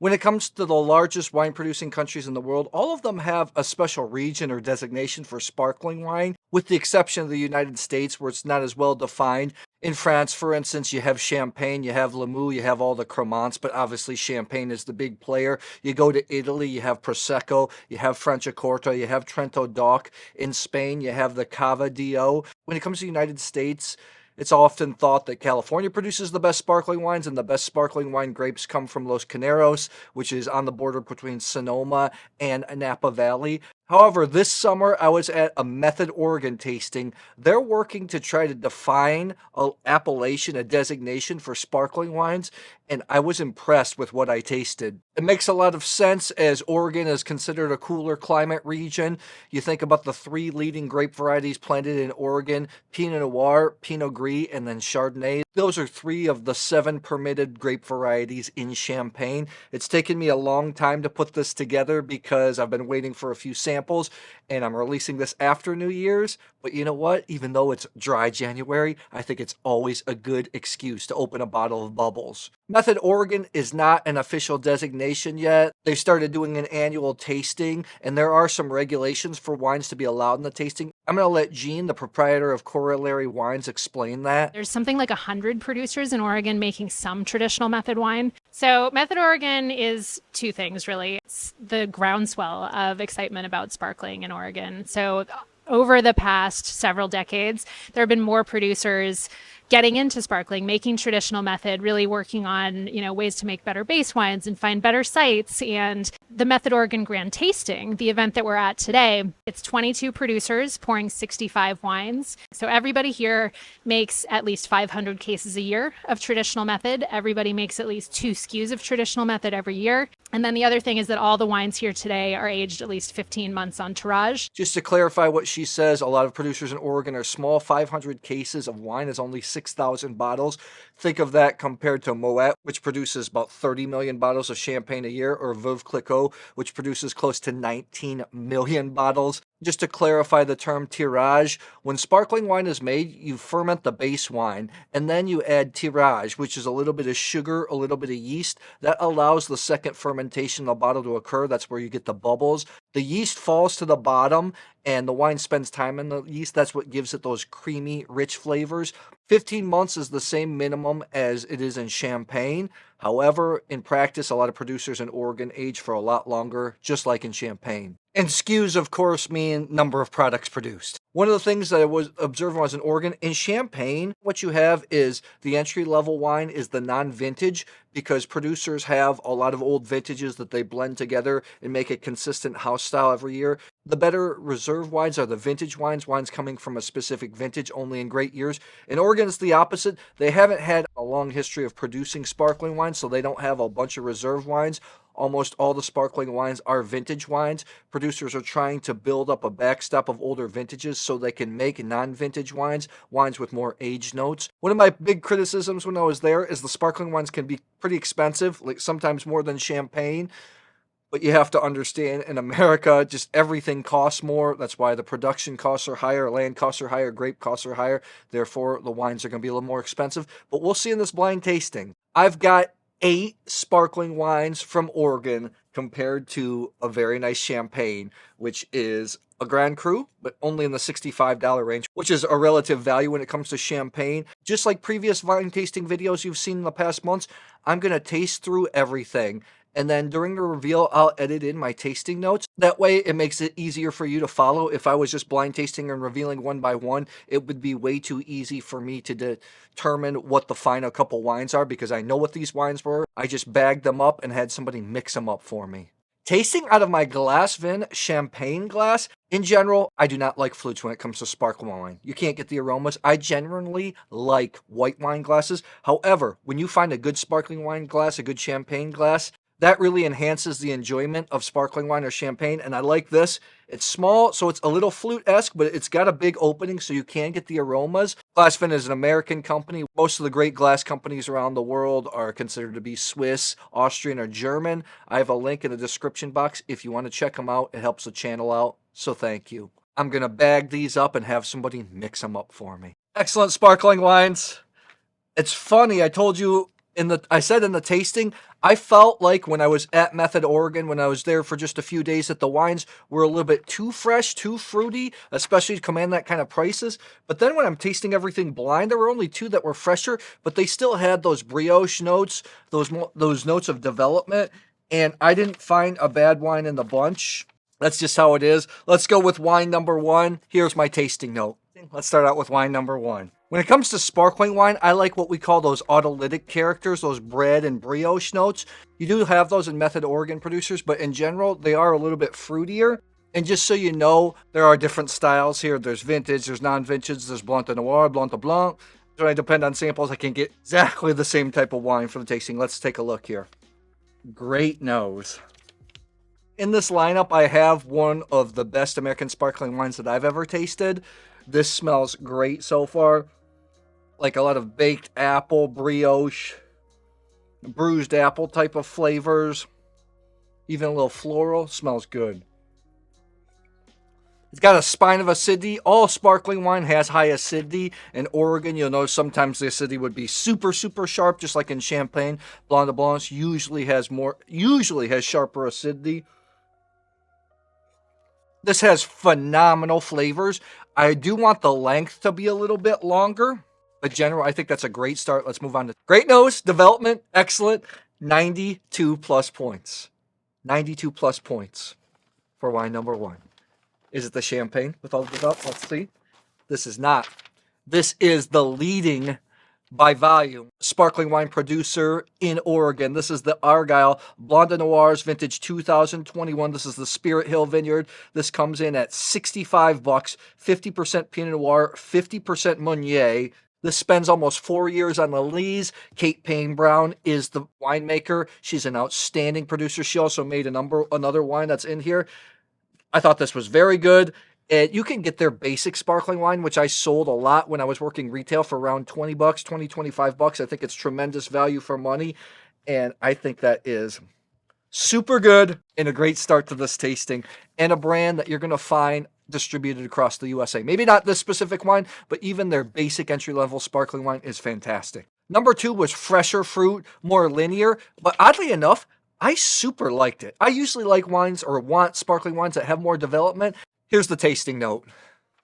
When it comes to the largest wine producing countries in the world, all of them have a special region or designation for sparkling wine, with the exception of the United States, where it's not as well defined. In France, for instance, you have Champagne, you have Limoux, you have all the Cremants, but obviously Champagne is the big player. You go to Italy, you have Prosecco, you have Franciacorta, you have Trento Doc. In Spain, you have the Cava Dio. When it comes to the United States, it's often thought that California produces the best sparkling wines, and the best sparkling wine grapes come from Los Caneros, which is on the border between Sonoma and Napa Valley. However, this summer I was at a Method Oregon tasting. They're working to try to define an appellation, a designation for sparkling wines, and I was impressed with what I tasted. It makes a lot of sense as Oregon is considered a cooler climate region. You think about the three leading grape varieties planted in Oregon: Pinot Noir, Pinot Gris, and then Chardonnay. Those are three of the 7 permitted grape varieties in Champagne. It's taken me a long time to put this together because I've been waiting for a few samples, and I'm releasing this after New Year's. But you know what? Even though it's dry January, I think it's always a good excuse to open a bottle of bubbles. Method Oregon is not an official designation yet. They started doing an annual tasting, and there are some regulations for wines to be allowed in the tasting. I'm going to let Jean, the proprietor of Corollary Wines, explain that. There's something like 100 producers in Oregon making some traditional method wine. So Method Oregon is two things, really. It's the groundswell of excitement about sparkling in Oregon. So over the past several decades, there have been more producers getting into sparkling, making traditional method, really working on, ways to make better base wines and find better sites. And the Method Oregon Grand Tasting, the event that we're at today, it's 22 producers pouring 65 wines. So everybody here makes at least 500 cases a year of traditional method. Everybody makes at least 2 SKUs of traditional method every year. And then the other thing is that all the wines here today are aged at least 15 months on tirage. Just to clarify what she says, a lot of producers in Oregon are small. 500 cases of wine is only 6,000 bottles. Think of that compared to Moet, which produces about 30 million bottles of champagne a year, or Veuve Clicquot, which produces close to 19 million bottles. Just to clarify the term tirage, when sparkling wine is made, you ferment the base wine, and then you add tirage, which is a little bit of sugar, a little bit of yeast. That allows the second fermentation in the bottle to occur. That's where you get the bubbles. The yeast falls to the bottom, and the wine spends time in the yeast. That's what gives it those creamy, rich flavors. 15 months is the same minimum as it is in Champagne. However, in practice, a lot of producers in Oregon age for a lot longer, just like in Champagne. And SKUs, of course, mean number of products produced. One of the things that I was observing was in Oregon, in Champagne, what you have is the entry-level wine is the non-vintage, because producers have a lot of old vintages that they blend together and make a consistent house style every year. The better reserve wines are the vintage wines, wines coming from a specific vintage only in great years. In Oregon, it's the opposite. They haven't had a long history of producing sparkling wines, so they don't have a bunch of reserve wines. Almost all the sparkling wines are vintage wines. Producers are trying to build up a backstop of older vintages so they can make non-vintage wines, wines with more aged notes. One of my big criticisms when I was there is the sparkling wines can be pretty expensive, like sometimes more than champagne. But you have to understand, in America, just everything costs more. That's why the production costs are higher, land costs are higher, grape costs are higher. Therefore, the wines are going to be a little more expensive. But we'll see in this blind tasting. I've got 8 sparkling wines from Oregon compared to a very nice champagne, which is a Grand Cru, but only in the $65 range, which is a relative value when it comes to champagne. Just like previous wine tasting videos you've seen in the past months, I'm going to taste through everything. And then during the reveal, I'll edit in my tasting notes. That way, it makes it easier for you to follow. If I was just blind tasting and revealing one by one, it would be way too easy for me to determine what the final couple wines are, because I know what these wines were. I just bagged them up and had somebody mix them up for me. Tasting out of my Glass Vin champagne glass, in general, I do not like flutes when it comes to sparkling wine. You can't get the aromas. I generally like white wine glasses. However, when you find a good sparkling wine glass, a good champagne glass, that really enhances the enjoyment of sparkling wine or champagne, and I like this. It's small, so it's a little flute-esque, but it's got a big opening so you can get the aromas. Glassvin is an American company. Most of the great glass companies around the world are considered to be Swiss, Austrian, or German. I have a link in the description box if you want to check them out. It helps the channel out, so thank you. I'm going to bag these up and have somebody mix them up for me. Excellent sparkling wines. It's funny, I told you I said in the tasting, I felt like when I was at Method Oregon, when I was there for just a few days, that the wines were a little bit too fresh, too fruity, especially to command that kind of prices. But then when I'm tasting everything blind, there were only two that were fresher, but they still had those brioche notes, those notes of development, and I didn't find a bad wine in the bunch. That's just how it is. Let's go with wine number one. Here's my tasting note. Let's start out with wine number one. When it comes to sparkling wine, I like what we call those autolytic characters, those bread and brioche notes. You do have those in Method Oregon producers, but in general, they are a little bit fruitier. And just so you know, there are different styles here. There's vintage, there's non-vintage, there's Blanc de Noir, Blanc de Blanc. When I depend on samples, I can get exactly the same type of wine for the tasting. Let's take a look here. Great nose. In this lineup, I have one of the best American sparkling wines that I've ever tasted. This smells great so far. Like a lot of baked apple, brioche, bruised apple type of flavors. Even a little floral. Smells good. It's got a spine of acidity. All sparkling wine has high acidity. In Oregon, you'll notice sometimes the acidity would be super, super sharp, just like in Champagne. Blanc de Blanc usually has sharper acidity. This has phenomenal flavors. I do want the length to be a little bit longer. But general, I think that's a great start. Let's move on to great nose, development, excellent. 92 plus points. 92 plus points for wine number one. Is it the Champagne with all the development? Let's see. This is not. This is the leading by volume sparkling wine producer in Oregon. This is the Argyle Blanc de Noirs vintage 2021. This is the Spirit Hill Vineyard. This comes in at $65, 50% Pinot Noir, 50% Meunier. This spends almost 4 years on the lees. Kate Payne Brown is the winemaker. She's an outstanding producer. She also made another wine that's in here. I thought this was very good. And you can get their basic sparkling wine, which I sold a lot when I was working retail for around $20, $25. I think it's tremendous value for money. And I think that is super good and a great start to this tasting. And a brand that you're going to find distributed across the USA. Maybe not this specific wine, but even their basic entry-level sparkling wine is fantastic. Number two was fresher fruit, more linear, but oddly enough, I super liked it. I usually like wines or want sparkling wines that have more development. Here's the tasting note.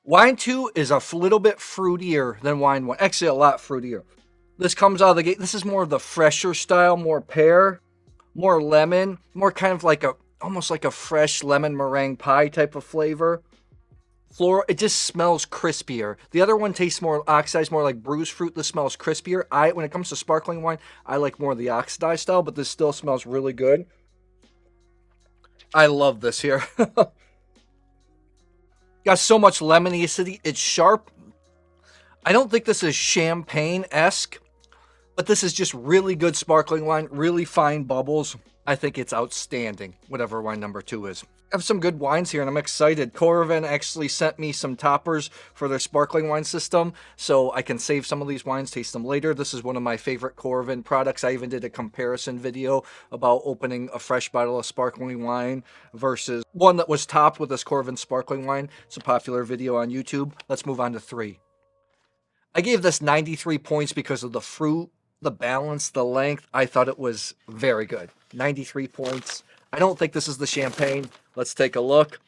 Wine 2 is a little bit fruitier than wine 1. Actually, a lot fruitier. This comes out of the gate. This is more of the fresher style, more pear, more lemon, more kind of like almost like a fresh lemon meringue pie type of flavor. Floral, it just smells crispier. The other one tastes more oxidized, more like bruised fruit. This smells crispier. When it comes to sparkling wine, I like more of the oxidized style, but this still smells really good. I love this here. Got so much lemony acidity. It's sharp. I don't think this is champagne-esque, but this is just really good sparkling wine, really fine bubbles. I think it's outstanding, whatever wine number 2 is. I have some good wines here, and I'm excited. Coravin actually sent me some toppers for their sparkling wine system, so I can save some of these wines, taste them later. This is one of my favorite Coravin products. I even did a comparison video about opening a fresh bottle of sparkling wine versus one that was topped with this Coravin sparkling wine. It's a popular video on YouTube. Let's move on to 3. I gave this 93 points because of the fruit, the balance, the length. I thought it was very good. 93 points. I don't think this is the Champagne. Let's take a look.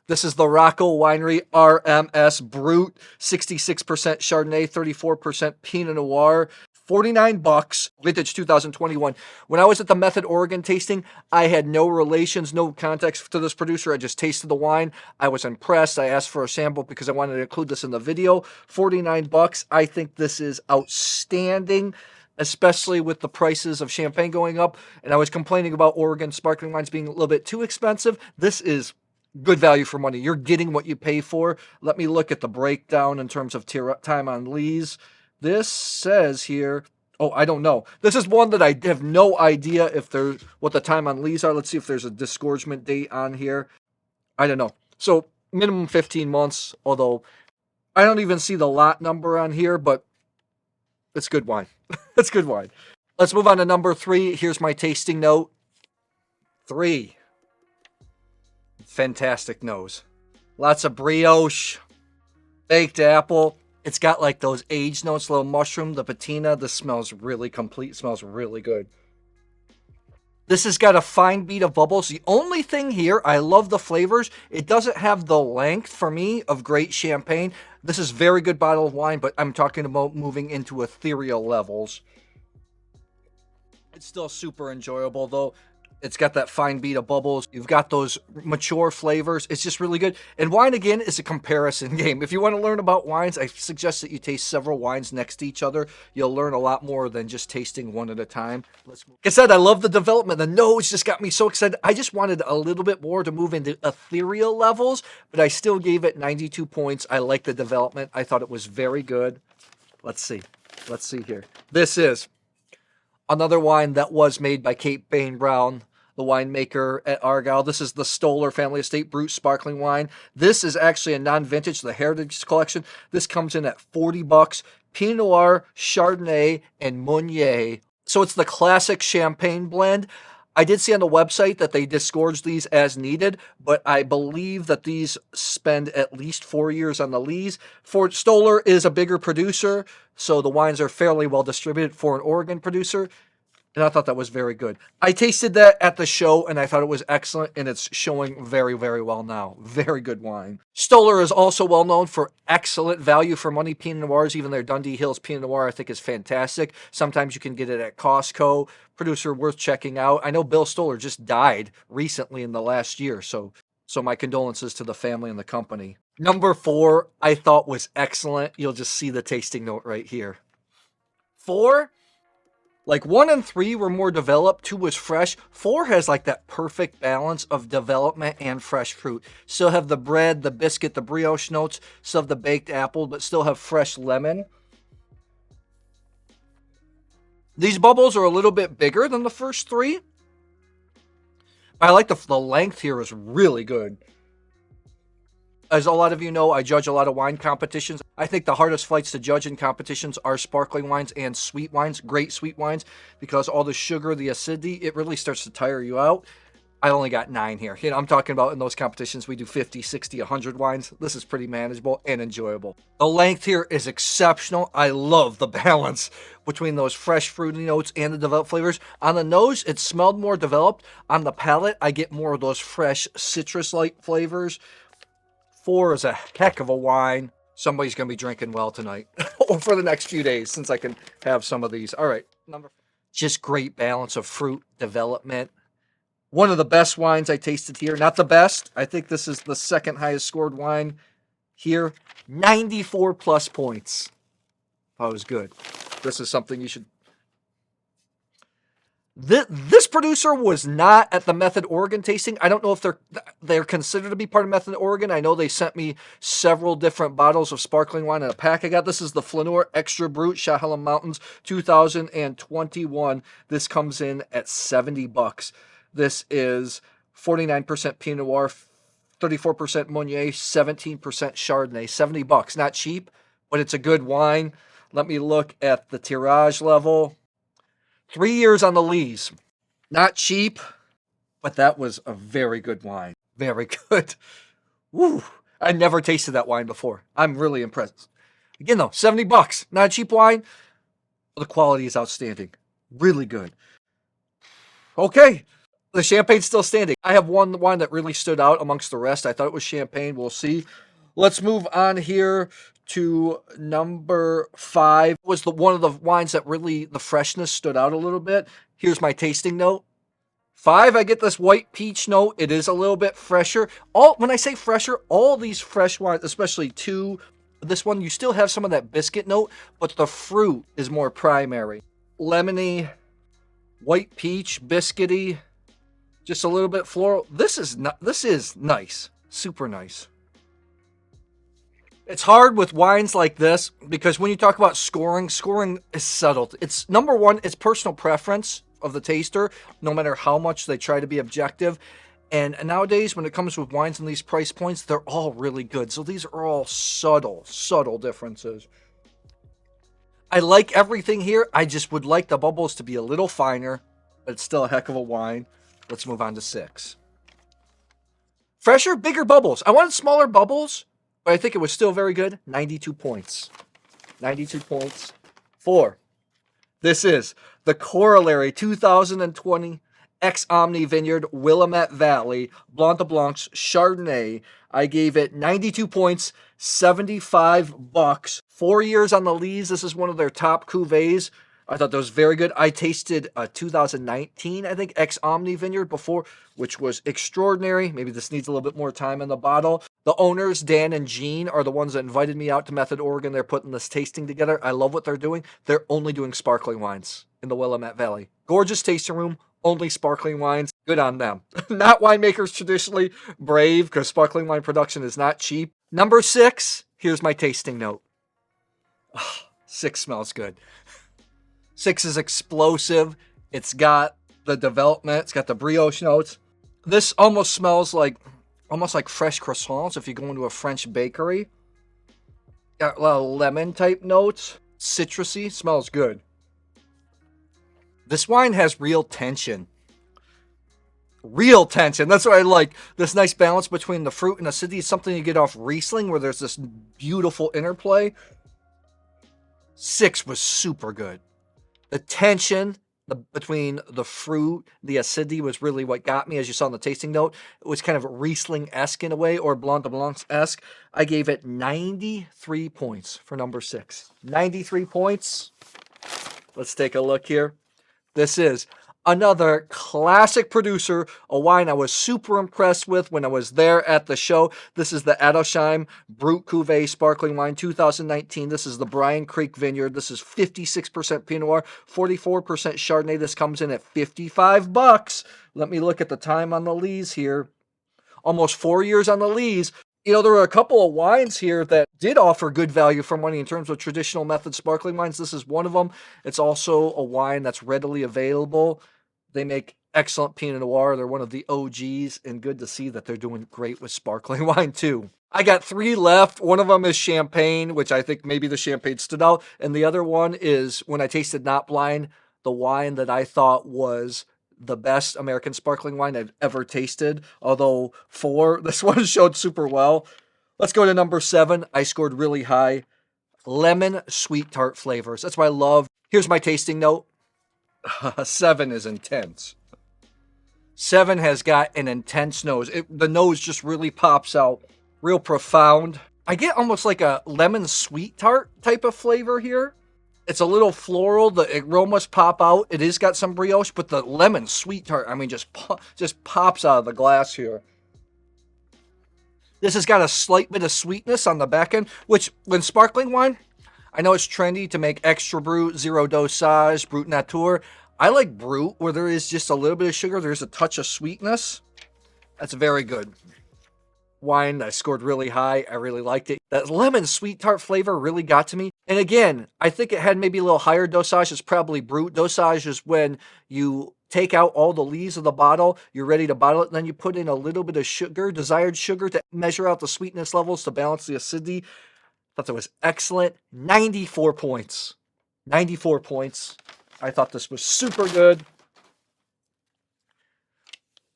This is the Roco Winery RMS Brut, 66% Chardonnay, 34% Pinot Noir, $49, vintage 2021. When I was at the Method Oregon tasting, I had no relations, no context to this producer. I just tasted the wine. I was impressed. I asked for a sample because I wanted to include this in the video. $49. I think this is outstanding, especially with the prices of champagne going up. And I was complaining about Oregon sparkling wines being a little bit too expensive. This is good value for money. You're getting what you pay for. Let me look at the breakdown in terms of time on lees. This says here, I don't know. This is one that I have no idea what the time on lees are. Let's see if there's a disgorgement date on here. I don't know. So minimum 15 months, although I don't even see the lot number on here, but it's good wine. It's good wine. Let's move on to number 3. Here's my tasting note. 3. Fantastic nose. Lots of brioche, baked apple. It's got like those aged notes, little mushroom, the patina. This smells really complete. Smells really good. This has got a fine beat of bubbles. The only thing here, I love the flavors. It doesn't have the length, for me, of great champagne. This is very good bottle of wine, but I'm talking about moving into ethereal levels. It's still super enjoyable, though. It's got that fine beat of bubbles. You've got those mature flavors. It's just really good. And wine, again, is a comparison game. If you want to learn about wines, I suggest that you taste several wines next to each other. You'll learn a lot more than just tasting one at a time. Like I said, I love the development. The nose just got me so excited. I just wanted a little bit more to move into ethereal levels, but I still gave it 92 points. I like the development. I thought it was very good. Let's see. Let's see here. This is another wine that was made by Kate Bain Brown, the winemaker at Argyle. This is the Stoller Family Estate Brut Sparkling Wine. This is actually a non-vintage, the Heritage Collection. This comes in at $40. Pinot Noir, Chardonnay, and Meunier. So it's the classic champagne blend. I did see on the website that they disgorge these as needed, but I believe that these spend at least 4 years on the lees. Fort Stoller is a bigger producer, so the wines are fairly well distributed for an Oregon producer. And I thought that was very good. I tasted that at the show, and I thought it was excellent, and it's showing very, very well now. Very good wine. Stoller is also well known for excellent value for money Pinot Noirs. Even their Dundee Hills Pinot Noir, I think, is fantastic. Sometimes you can get it at Costco. Producer worth checking out. I know Bill Stoller just died recently in the last year, so my condolences to the family and the company. Number 4, I thought was excellent. You'll just see the tasting note right here. 4? Like 1 and 3 were more developed, 2 was fresh. 4 has like that perfect balance of development and fresh fruit. Still have the bread, the biscuit, the brioche notes, still have the baked apple, but still have fresh lemon. These bubbles are a little bit bigger than the first 3. I like the length here is really good. As a lot of you know, I judge a lot of wine competitions. I think the hardest fights to judge in competitions are sparkling wines and sweet wines, great sweet wines, because all the sugar, the acidity, it really starts to tire you out. I only got 9 here. You know, I'm talking about in those competitions, we do 50, 60, 100 wines. This is pretty manageable and enjoyable. The length here is exceptional. I love the balance between those fresh fruity notes and the developed flavors. On the nose, it smelled more developed. On the palate, I get more of those fresh citrus-like flavors. 4 is a heck of a wine. Somebody's going to be drinking well tonight or for the next few days since I can have some of these. All right. Just great balance of fruit development. One of the best wines I tasted here. Not the best. I think this is the second highest scored wine here. 94 plus points. That was good. This is something you should... This producer was not at the Method Oregon tasting. I don't know if they're considered to be part of Method Oregon. I know they sent me several different bottles of sparkling wine in a pack I got. This is the Flâneur Extra Brut Chehalem Mountains 2021. This comes in at $70. This is 49% Pinot Noir, 34% Meunier, 17% Chardonnay. $70. Not cheap, but it's a good wine. Let me look at the tirage level. 3 years on the lees. Not cheap, but that was a very good wine. Very good. Woo. I never tasted that wine before. I'm really impressed. Again, though, $70. Not a cheap wine. The quality is outstanding. Really good. Okay. The champagne's still standing. I have one wine that really stood out amongst the rest. I thought it was champagne. We'll see. Let's move on here to number 5. Was one of the wines that really, the freshness stood out a little bit. Here's my tasting note. 5, I get this white peach note. It is a little bit fresher. When I say fresher, all these fresh wines, especially 2, this one, you still have some of that biscuit note, but the fruit is more primary. Lemony, white peach, biscuity, just a little bit floral. This is nice. Super nice. It's hard with wines like this because when you talk about scoring is subtle. It's number 1, it's personal preference of the taster, no matter how much they try to be objective. And nowadays, when it comes with wines in these price points, they're all really good. So these are all subtle differences. I like everything here. I just would like the bubbles to be a little finer, but it's still a heck of a wine. Let's move on to 6. Fresher, bigger bubbles. I wanted smaller bubbles, but I think it was still very good. 92 points. 92 points for. This is the Corollary 2020 X-Omni Vineyard Willamette Valley Blanc de Blanc's Chardonnay. I gave it 92 points, $75. 4 years on the lees. This is one of their top cuvées. I thought that was very good. I tasted a 2019, I think, X-Omni Vineyard before, which was extraordinary. Maybe this needs a little bit more time in the bottle. The owners, Dan and Jean, are the ones that invited me out to Method, Oregon. They're putting this tasting together. I love what they're doing. They're only doing sparkling wines in the Willamette Valley. Gorgeous tasting room, only sparkling wines. Good on them. Not winemakers traditionally brave, because sparkling wine production is not cheap. Number 6, here's my tasting note. 6 smells good. 6 is explosive. It's got the development. It's got the brioche notes. This almost smells like fresh croissants if you go into a French bakery. Got a lot of lemon type notes. Citrusy. Smells good. This wine has real tension. Real tension. That's what I like. This nice balance between the fruit and acidity is something you get off Riesling, where there's this beautiful interplay. 6 was super good. The tension between the fruit, the acidity was really what got me, as you saw in the tasting note. It was kind of Riesling-esque in a way, or Blanc de Blanc-esque. I gave it 93 points for number 6. 93 points. Let's take a look here. This is another classic producer, a wine I was super impressed with when I was there at the show. This is the Adelsheim Brut Cuvée Sparkling Wine 2019. This is the Bryan Creek Vineyard. This is 56% Pinot Noir, 44% Chardonnay. This comes in at $55. Let me look at the time on the lees here. Almost 4 years on the lees. You know, there were a couple of wines here that did offer good value for money in terms of traditional method sparkling wines. This is one of them. It's also a wine that's readily available. They make excellent Pinot Noir. They're one of the OGs, and good to see that they're doing great with sparkling wine too. I got 3 left. One of them is champagne, which I think maybe the champagne stood out. And the other one is, when I tasted Not Blind, the wine that I thought was the best American sparkling wine I've ever tasted. Although 4, this one showed super well. Let's go to number 7. I scored really high. Lemon sweet tart flavors. That's what I love. Here's my tasting note. 7 is intense. 7 has got an intense nose. The nose just really pops out. Real profound. I get almost like a lemon sweet tart type of flavor here. It's a little floral. The aromas pop out. It is got some brioche, but the lemon sweet tart, I mean, just pops out of the glass here. This has got a slight bit of sweetness on the back end, which, when sparkling wine, I know it's trendy to make extra brut, zero dosage, brut nature. I like brut, where there is just a little bit of sugar. There's a touch of sweetness. That's very good. Wine, I scored really high. I really liked it. That lemon sweet tart flavor really got to me. And again, I think it had maybe a little higher dosage. It's probably brut. Dosage is when you take out all the leaves of the bottle, you're ready to bottle it, and then you put in a little bit of sugar, desired sugar, to measure out the sweetness levels to balance the acidity. Thought that was excellent. 94 points. 94 points. I thought this was super good.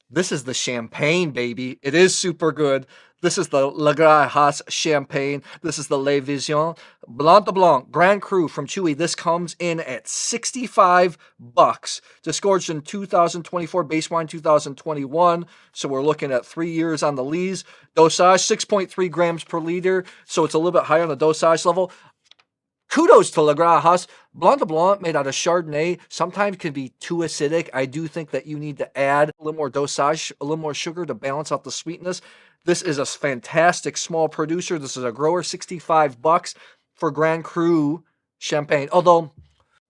This is the champagne, baby. It is super good. This is the Legras Haas champagne. This is the Le Vision Blanc de Blanc Grand Cru from Chewy. This comes in at $65. Disgorged in 2024, base wine 2021. So we're looking at 3 years on the lees. Dosage 6.3 grams per liter. So it's a little bit higher on the dosage level. Kudos to Legras Haas. Blanc de Blanc made out of Chardonnay sometimes can be too acidic. I do think that you need to add a little more dosage, a little more sugar to balance out the sweetness. This is a fantastic small producer. This is a grower, $65 for Grand Cru Champagne. Although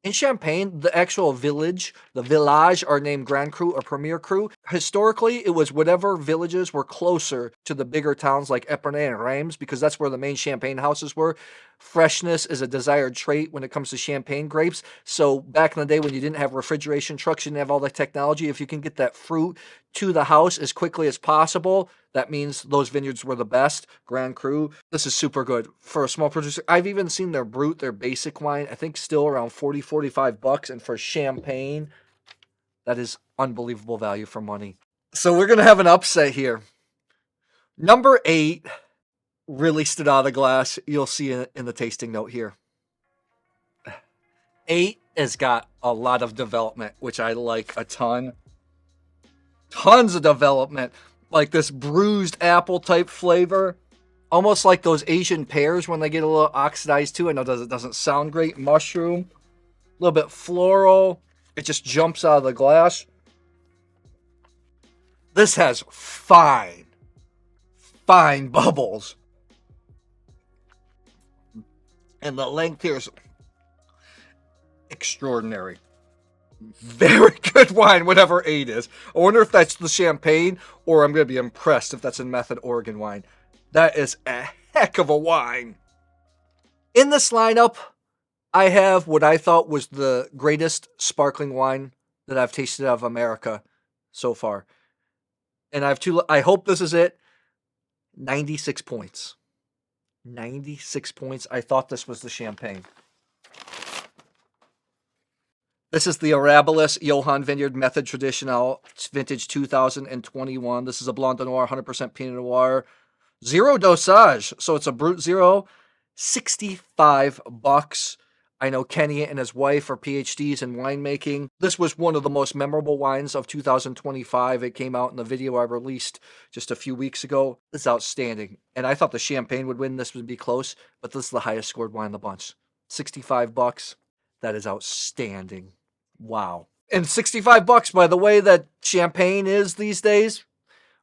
in Champagne, the actual village, the village, are named Grand Cru or Premier Cru. Historically, it was whatever villages were closer to the bigger towns like Epernay and Reims, because that's where the main champagne houses were. Freshness is a desired trait when it comes to champagne grapes. So back in the day when you didn't have refrigeration trucks, you didn't have all the technology, if you can get that fruit to the house as quickly as possible, that means those vineyards were the best. Grand Cru. This is super good for a small producer. I've even seen their brut, their basic wine, I think still around $40, $45. And for champagne, that is unbelievable value for money. So we're going to have an upset here. Number 8 really stood out of the glass. You'll see it in the tasting note here. 8 has got a lot of development, which I like a ton. Tons of development. Like this bruised apple type flavor. Almost like those Asian pears when they get a little oxidized too. I know it doesn't sound great. Mushroom. A little bit floral. It just jumps out of the glass. This has fine bubbles. And the length here is extraordinary. Very good wine, whatever 8 is. I wonder if that's the champagne, or I'm going to be impressed if that's a Method Oregon wine. That is a heck of a wine. In this lineup, I have what I thought was the greatest sparkling wine that I've tasted out of America so far. And I have two. I hope this is it. 96 points. 96 points. I thought this was the champagne. This is the Arabilis Johan Vineyard Method Traditional. It's vintage 2021. This is a Blanc de Noir, 100% Pinot Noir. Zero dosage. So it's a Brut Zero. $65. I know Kenny and his wife are PhDs in winemaking. This was one of the most memorable wines of 2025. It came out in the video I released just a few weeks ago. It's outstanding. And I thought the champagne would win. This would be close, but this is the highest scored wine in the bunch. $65. That is outstanding. Wow. And $65, by the way that champagne is these days,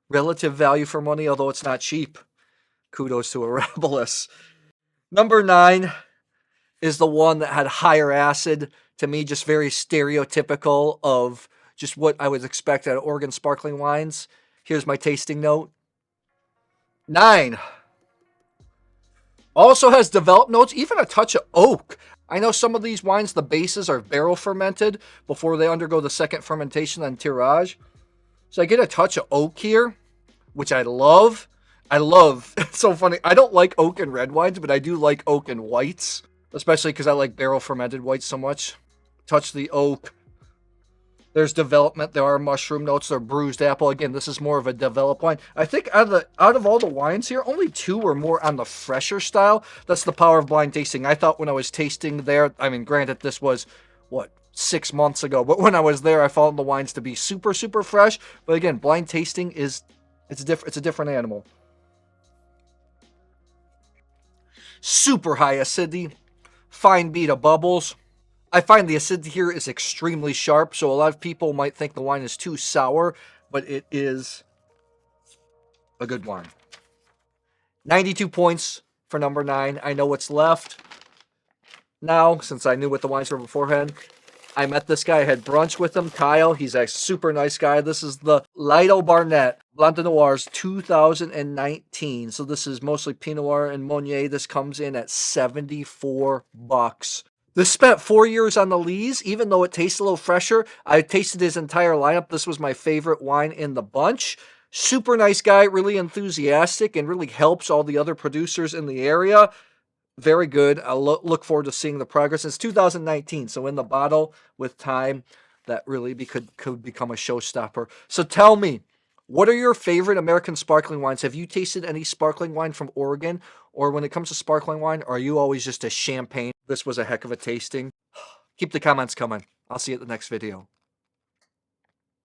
relative value for money, although it's not cheap. Kudos to Arabilis. Number 9 is the one that had higher acid. To me, just very stereotypical of just what I would expect out of Oregon sparkling wines. Here's my tasting note. 9. Also has developed notes, even a touch of oak. I know some of these wines, the bases are barrel fermented before they undergo the second fermentation on tirage. So I get a touch of oak here, which I love. It's so funny. I don't like oak in red wines, but I do like oak in whites, especially because I like barrel fermented whites so much. Touch the oak. There's development. There are mushroom notes. There are bruised apple. Again, this is more of a developed wine. I think out of all the wines here, only 2 are more on the fresher style. That's the power of blind tasting. I thought when I was tasting there, I mean, granted, this was, 6 months ago. But when I was there, I found the wines to be super, super fresh. But again, blind tasting it's a different animal. Super high acidity. Fine beat of bubbles. I find the acidity here is extremely sharp, so a lot of people might think the wine is too sour, but it is a good wine. 92 points for number 9. I know what's left. Now, since I knew what the wines were beforehand, I met this guy. I had brunch with him, Kyle. He's a super nice guy. This is the Lytle-Barnett Blanc de Noirs 2019. So this is mostly Pinot Noir and Meunier. This comes in at $74. This spent 4 years on the lees, even though it tastes a little fresher. I tasted his entire lineup. This was my favorite wine in the bunch. Super nice guy, really enthusiastic, and really helps all the other producers in the area. Very good. I look forward to seeing the progress. It's 2019, so in the bottle with time, that really could become a showstopper. So tell me, what are your favorite American sparkling wines? Have you tasted any sparkling wine from Oregon? Or when it comes to sparkling wine, are you always just a champagne? This was a heck of a tasting. Keep the comments coming. I'll see you at the next video.